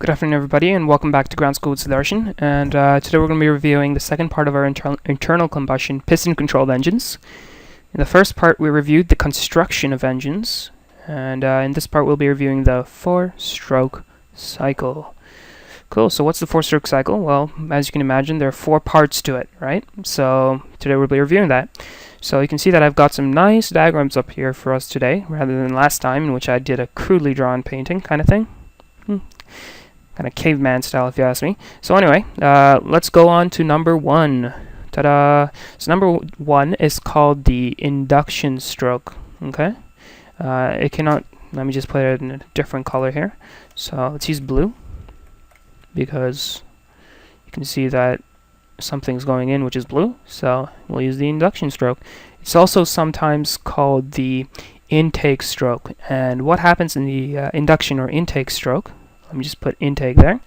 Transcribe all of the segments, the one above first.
Good afternoon, everybody, and welcome back to Ground School with Sudarshan. And today we're going to be reviewing the second part of our internal combustion piston-controlled engines. In the first part, we reviewed the construction of engines, and in this part, we'll be reviewing the four-stroke cycle. Cool. So, what's the four-stroke cycle? Well, as you can imagine, there are four parts to it, right? So, today we'll be reviewing that. So you can see that I've got some nice diagrams up here for us today, rather than last time, in which I did a crudely drawn painting kind of thing. Kind of caveman style, if you ask me. So anyway, let's go on to number one. Ta-da! So number one is called the induction stroke. Okay. It cannot. Let me just put it in a different color here. So let's use blue, because you can see that something's going in, which is blue. So we'll use the induction stroke. It's also sometimes called the intake stroke. And what happens in the induction or intake stroke? Let me just put intake there.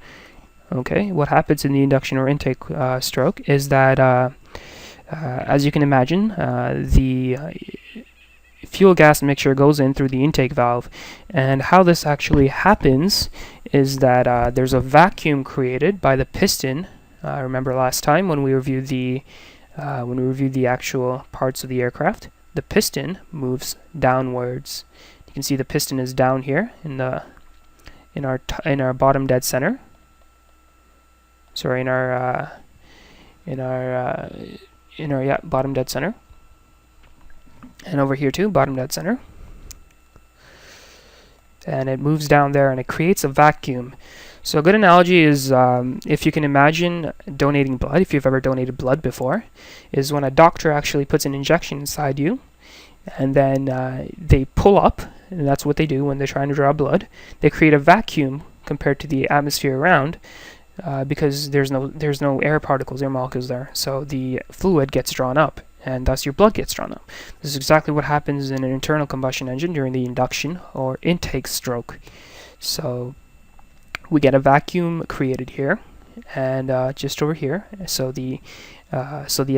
Okay, what happens in the induction or intake stroke is that, as you can imagine, the fuel gas mixture goes in through the intake valve. And how this actually happens is that there's a vacuum created by the piston. Remember last time when we reviewed the actual parts of the aircraft, the piston moves downwards. You can see the piston is down here in our bottom dead center. Sorry, in our bottom dead center, and over here too, bottom dead center. And it moves down there, and it creates a vacuum. So a good analogy is, if you can imagine donating blood, if you've ever donated blood before, is when a doctor actually puts an injection inside you, and then they pull up, and that's what they do when they're trying to draw blood. They create a vacuum compared to the atmosphere around, because there's no air particles, air molecules there. So the fluid gets drawn up, and thus your blood gets drawn up. This is exactly what happens in an internal combustion engine during the induction or intake stroke. So we get a vacuum created here, and just over here. So the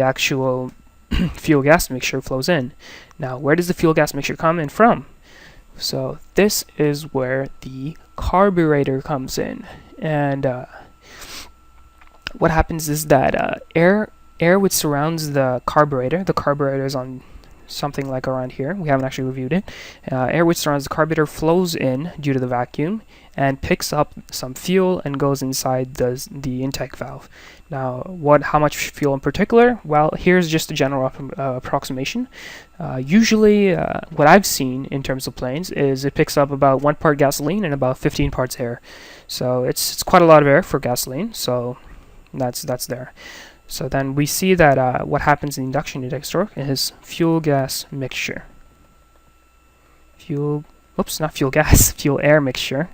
actual fuel gas mixture flows in. Now, where does the fuel gas mixture come in from? So this is where the carburetor comes in, and what happens is that air which surrounds the carburetor is on something like around here. We haven't actually reviewed it. Air which surrounds the carburetor flows in due to the vacuum and picks up some fuel and goes inside the intake valve. Now, how much fuel in particular? Well, here's just a general approximation. Usually, what I've seen in terms of planes is it picks up about 1 part gasoline and about 15 parts air. So it's quite a lot of air for gasoline. So that's there. So then we see that what happens in the induction intake stroke is fuel gas mixture. Fuel air mixture.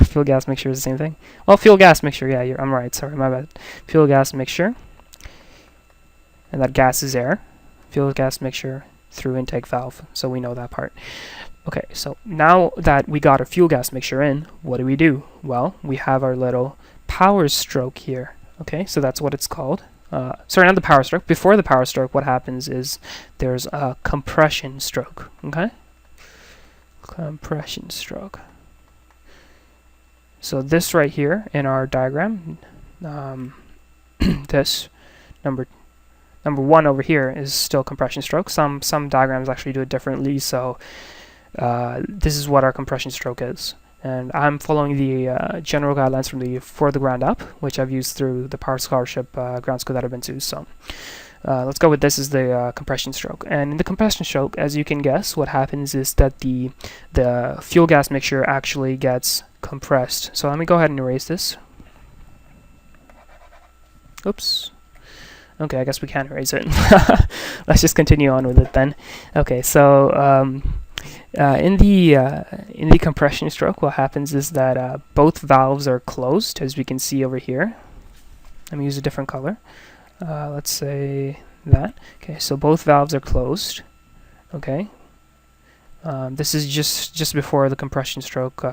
Fuel gas mixture is the same thing. Well, fuel gas mixture, yeah, I'm right, sorry, my bad. Fuel gas mixture, and that gas is air. Fuel gas mixture through intake valve, so we know that part. Okay, so now that we got our fuel gas mixture in, what do? Well, we have our little power stroke here. Okay, so that's what it's called. Sorry, not the power stroke. Before the power stroke, what happens is there's a compression stroke. Okay? Compression stroke. So this right here in our diagram, this number one over here is still compression stroke. Some diagrams actually do it differently. So this is what our compression stroke is. And I'm following the general guidelines from For the Ground Up, which I've used through the Power Scholarship ground school that I've been to. So let's go with this as the compression stroke. And in the compression stroke, as you can guess, what happens is that the fuel gas mixture actually gets compressed. So let me go ahead and erase this. Oops. Okay, I guess we can't erase it. Let's just continue on with it then. Okay, so in the compression stroke, what happens is that both valves are closed, as we can see over here. Let me use a different color. Let's say that. Okay, so both valves are closed. Okay. This is just before the compression stroke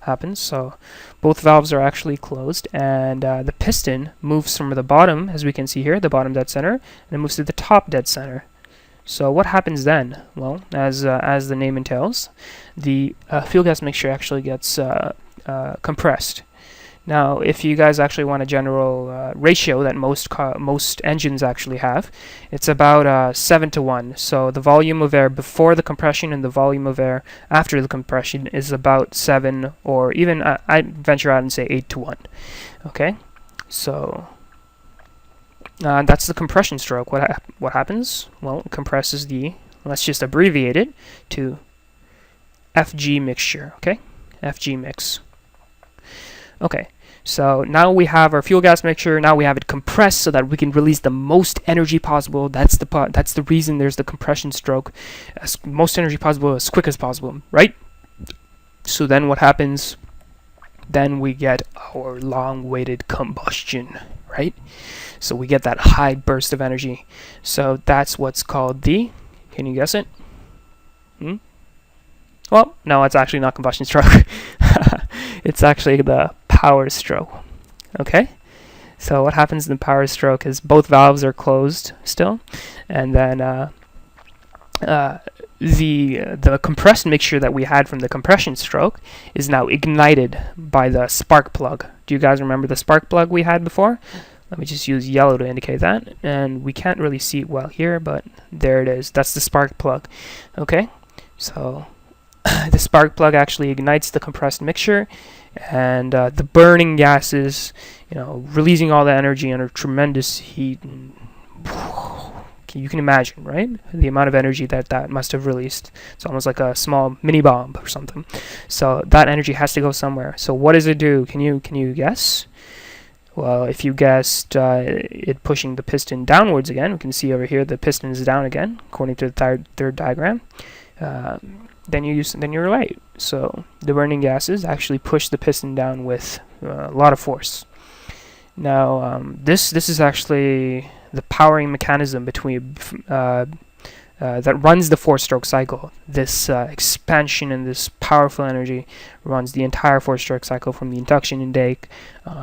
happens. So both valves are actually closed, and the piston moves from the bottom, as we can see here, the bottom dead center, and it moves to the top dead center. So what happens then? Well, as the name entails, the fuel gas mixture actually gets compressed. Now, if you guys actually want a general ratio that most engines actually have, it's about 7 to 1. So the volume of air before the compression and the volume of air after the compression is about 7, or even I'd venture out and say 8 to 1. Okay, so that's the compression stroke. What happens? Well, it compresses the, let's just abbreviate it to FG mixture. Okay, FG mix. Okay, so now we have our fuel gas mixture. Now we have it compressed so that we can release the most energy possible. That's the reason there's the compression stroke. As most energy possible, as quick as possible, right? So then what happens? Then we get our long-awaited combustion, right? So we get that high burst of energy. So that's what's called the, can you guess it? Well, no, it's actually not combustion stroke. It's actually the power stroke. Okay? So what happens in the power stroke is both valves are closed still, and then the compressed mixture that we had from the compression stroke is now ignited by the spark plug. Do you guys remember the spark plug we had before? Let me just use yellow to indicate that, and we can't really see it well here, but there it is. That's the spark plug. Okay? So the spark plug actually ignites the compressed mixture, and the burning gases, releasing all the energy under tremendous heat. And you can imagine, right? The amount of energy that must have released. It's almost like a small mini bomb or something. So that energy has to go somewhere. So what does it do? Can you guess? Well, if you guessed it pushing the piston downwards again, we can see over here the piston is down again, according to the third diagram. Then you're right. So the burning gases actually push the piston down with a lot of force. Now, this is actually the powering mechanism between that runs the four-stroke cycle. This expansion and this powerful energy runs the entire four-stroke cycle, from the induction intake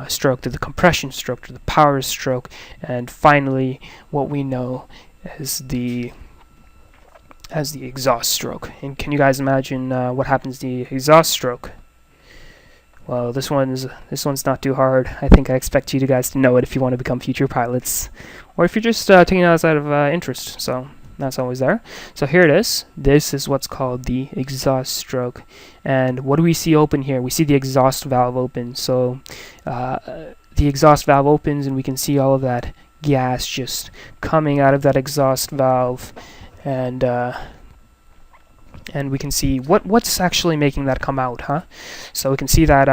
stroke to the compression stroke to the power stroke, and finally what we know as the exhaust stroke. And can you guys imagine what happens to the exhaust stroke? Well, this one's not too hard. I think I expect you guys to know it if you want to become future pilots, or if you're just taking it out of interest. So that's always there. So here it is. This is what's called the exhaust stroke. And what do we see open here? We see the exhaust valve open. So the exhaust valve opens, and we can see all of that gas just coming out of that exhaust valve. And we can see what's actually making that come out, huh? So we can see that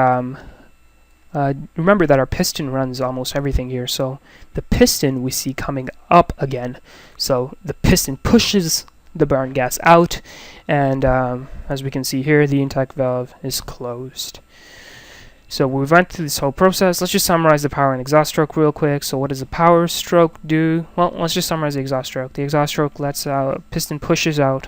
remember that our piston runs almost everything here. So the piston we see coming up again. So the piston pushes the burn gas out, and as we can see here, the intake valve is closed. So we went through this whole process. Let's just summarize the power and exhaust stroke real quick. So what does the power stroke do? Well, let's just summarize the exhaust stroke. The exhaust stroke lets out, piston pushes out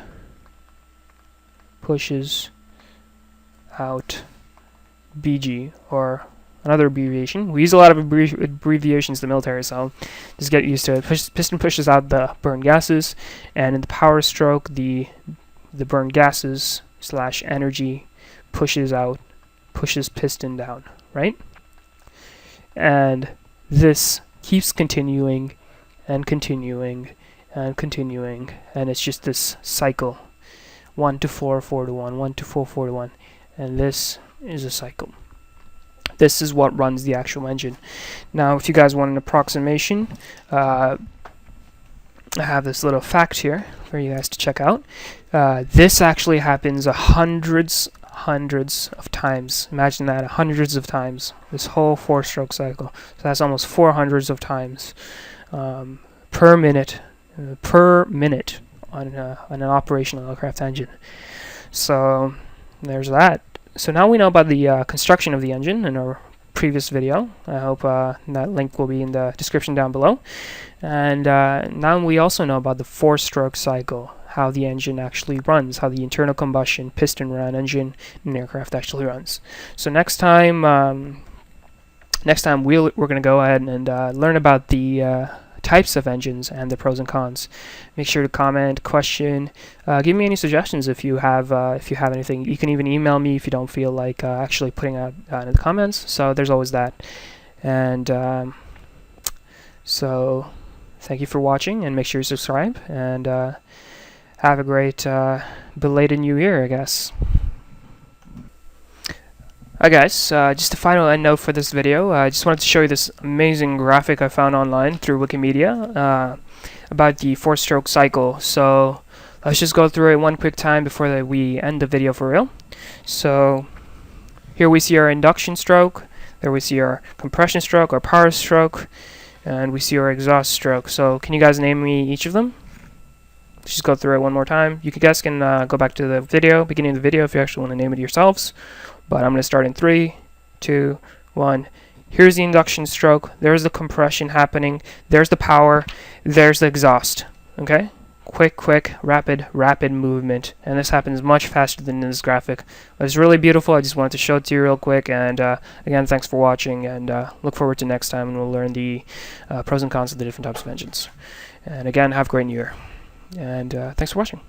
BG, or another abbreviation. We use a lot of abbreviations in the military, so just get used to it. Piston pushes out the burn gases, and in the power stroke, the burn gases / energy pushes piston down, right? And this keeps continuing and continuing and continuing, and it's just this cycle. 1 to 4, 4 to 1, 1 to 4, 4 to 1, and this is a cycle. This is what runs the actual engine. Now, if you guys want an approximation, I have this little fact here for you guys to check out. This actually happens hundreds of times. Imagine that, hundreds of times. This whole four-stroke cycle. So that's almost 400 of times per minute on an operational aircraft engine. So there's that. So now we know about the construction of the engine in our previous video. I hope that link will be in the description down below. And now we also know about the four-stroke cycle, how the engine actually runs, how the internal combustion piston run engine in an aircraft actually runs. So next time we're going to go ahead and learn about the types of engines and the pros and cons. Make sure to comment, question, give me any suggestions if you have anything. You can even email me if you don't feel like actually putting it in the comments. So there's always that. And so thank you for watching, and make sure you subscribe, and have a great belated New Year, I guess. Hi guys, just a final end note for this video. I just wanted to show you this amazing graphic I found online through Wikimedia about the 4-stroke cycle. So let's just go through it one quick time before we end the video for real. So here we see our induction stroke, there we see our compression stroke, our power stroke, and we see our exhaust stroke. So can you guys name me each of them? Let's just go through it one more time. You guys can go back to the video, beginning of the video, if you actually want to name it yourselves. But I'm going to start in 3, 2, 1. Here's the induction stroke. There's the compression happening. There's the power. There's the exhaust. Okay? Quick, rapid movement. And this happens much faster than in this graphic. But it's really beautiful. I just wanted to show it to you real quick. And again, thanks for watching. And look forward to next time, and we'll learn the pros and cons of the different types of engines. And again, have a great New Year. And thanks for watching.